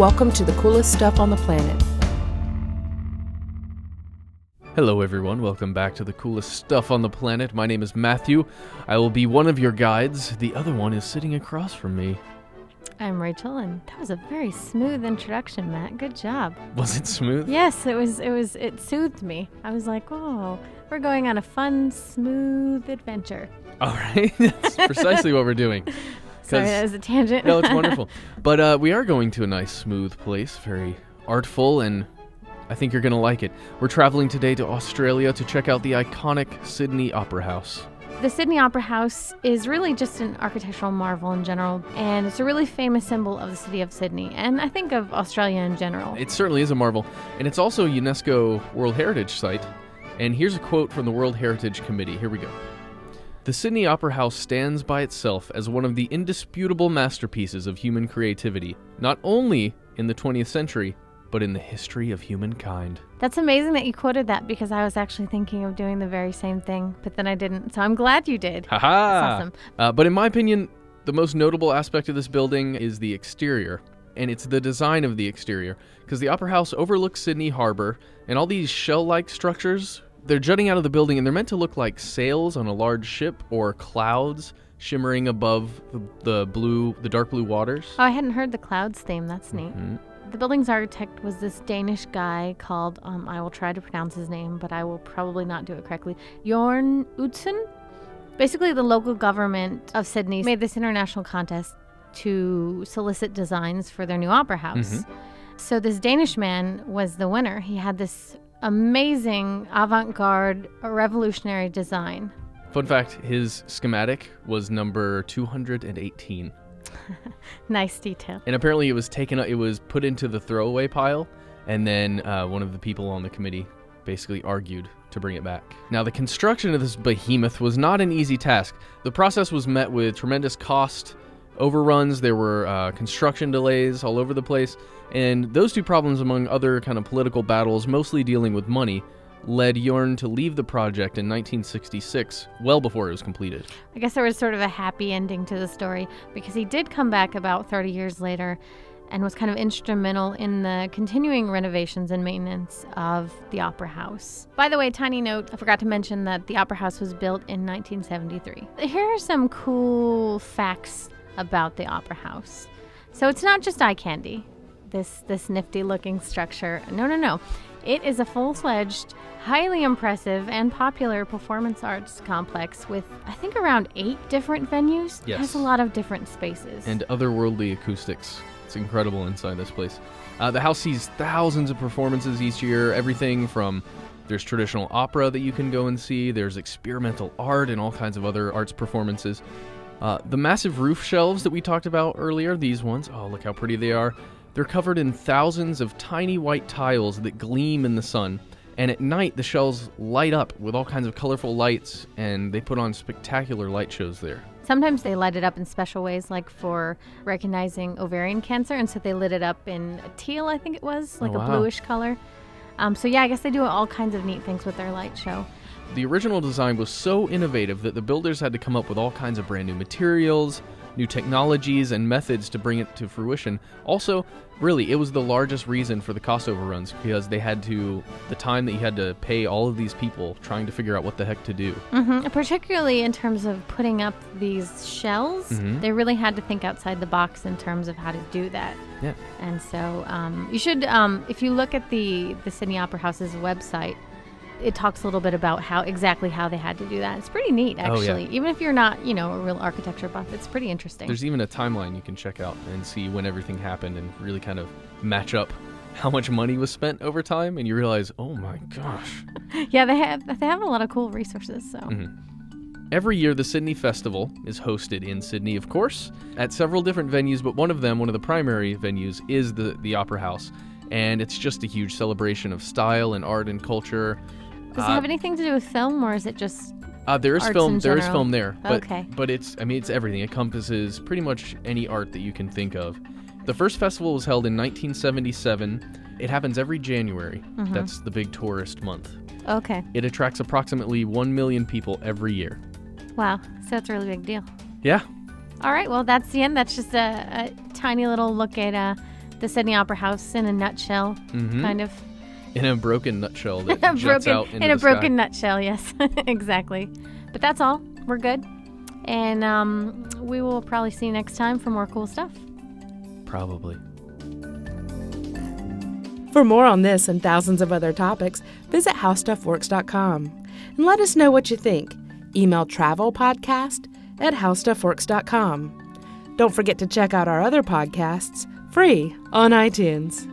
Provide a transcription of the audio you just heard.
Welcome to the coolest stuff on the planet. Hello everyone, welcome back to the coolest stuff on the planet. My name is Matthew. I will be one of your guides. The other one is sitting across from me. I'm Rachel, and that was a very smooth introduction, Matt. Good job. Was it smooth? Yes, it soothed me. I was like, oh, we're going on a fun, smooth adventure. All right, that's precisely what we're doing. Sorry, that was a tangent. No, it's wonderful. But we are going to a nice, smooth place, very artful, and I think you're going to like it. We're traveling today to Australia to check out the iconic Sydney Opera House. The Sydney Opera House is really just an architectural marvel in general, and it's a really famous symbol of the city of Sydney, and I think of Australia in general. It certainly is a marvel, and it's also a UNESCO World Heritage Site. And here's a quote from the World Heritage Committee. Here we go. The Sydney Opera House stands by itself as one of the indisputable masterpieces of human creativity, not only in the 20th century, but in the history of humankind. That's amazing that you quoted that, because I was actually thinking of doing the very same thing, but then I didn't, so I'm glad you did. Ha-ha! That's awesome. But in my opinion, the most notable aspect of this building is the exterior, and it's the design of the exterior, because the Opera House overlooks Sydney Harbour, and all these shell-like structures, they're jutting out of the building, and they're meant to look like sails on a large ship or clouds shimmering above the dark blue waters. Oh, I hadn't heard the clouds theme. That's neat. Mm-hmm. The building's architect was this Danish guy called, I will try to pronounce his name, but I will probably not do it correctly, Jørgen Utzon. Basically, the local government of Sydney made this international contest to solicit designs for their new opera house. Mm-hmm. So this Danish man was the winner. He had this amazing avant-garde revolutionary design. Fun fact, his schematic was number 218. Nice detail. And apparently it was put into the throwaway pile, and then one of the people on the committee basically argued to bring it back. Now, the construction of this behemoth was not an easy task. The process was met with tremendous cost overruns. There were construction delays all over the place, and those two problems, among other kind of political battles, mostly dealing with money, led Jørgen to leave the project in 1966, well before it was completed. I guess there was sort of a happy ending to the story, because he did come back about 30 years later and was kind of instrumental in the continuing renovations and maintenance of the Opera House. By the way, tiny note, I forgot to mention that the Opera House was built in 1973. Here are some cool facts about the Opera House. So it's not just eye candy, this nifty looking structure. No. It is a full-fledged, highly impressive, and popular performance arts complex with, I think, around 8 different venues. Yes. It has a lot of different spaces. And otherworldly acoustics. It's incredible inside this place. The house sees thousands of performances each year, everything from there's traditional opera that you can go and see, there's experimental art and all kinds of other arts performances. The massive roof shelves that we talked about earlier, these ones, oh, look how pretty they are. They're covered in thousands of tiny white tiles that gleam in the sun, and at night the shelves light up with all kinds of colorful lights, and they put on spectacular light shows there. Sometimes they light it up in special ways, like for recognizing ovarian cancer, and so they lit it up in a teal, I think it was, like a bluish color. So yeah, I guess they do all kinds of neat things with their light show. The original design was so innovative that the builders had to come up with all kinds of brand new materials, new technologies, and methods to bring it to fruition. Also, really, it was the largest reason for the cost overruns, because the time that you had to pay all of these people trying to figure out what the heck to do. Mm-hmm. Particularly in terms of putting up these shells, they really had to think outside the box in terms of how to do that. Yeah. And so you should, if you look at the Sydney Opera House's website, it talks a little bit about how they had to do that. It's pretty neat, actually. Oh, yeah. Even if you're not, a real architecture buff, it's pretty interesting. There's even a timeline you can check out and see when everything happened and really kind of match up how much money was spent over time, and you realize, oh my gosh. Yeah, they have a lot of cool resources. So. Mm-hmm. Every year, the Sydney Festival is hosted in Sydney, of course, at several different venues, but one of the primary venues, is the Opera House, and it's just a huge celebration of style and art and culture. Does it have anything to do with film, or is it just there is arts film? in There is general? film there, but Okay. but it's everything. It encompasses pretty much any art that you can think of. The first festival was held in 1977. It happens every January. Mm-hmm. That's the big tourist month. Okay. It attracts approximately 1 million people every year. Wow, so that's a really big deal. Yeah. All right, well, that's the end. That's just a tiny little look at the Sydney Opera House in a nutshell, kind of. In a broken nutshell that juts out into in a the broken sky. nutshell, yes. Exactly. But that's all. We're good. And we will probably see you next time for more cool stuff. Probably. For more on this and thousands of other topics, visit howstuffworks.com and let us know what you think. Email travelpodcast@howstuffworks.com. Don't forget to check out our other podcasts, free on iTunes.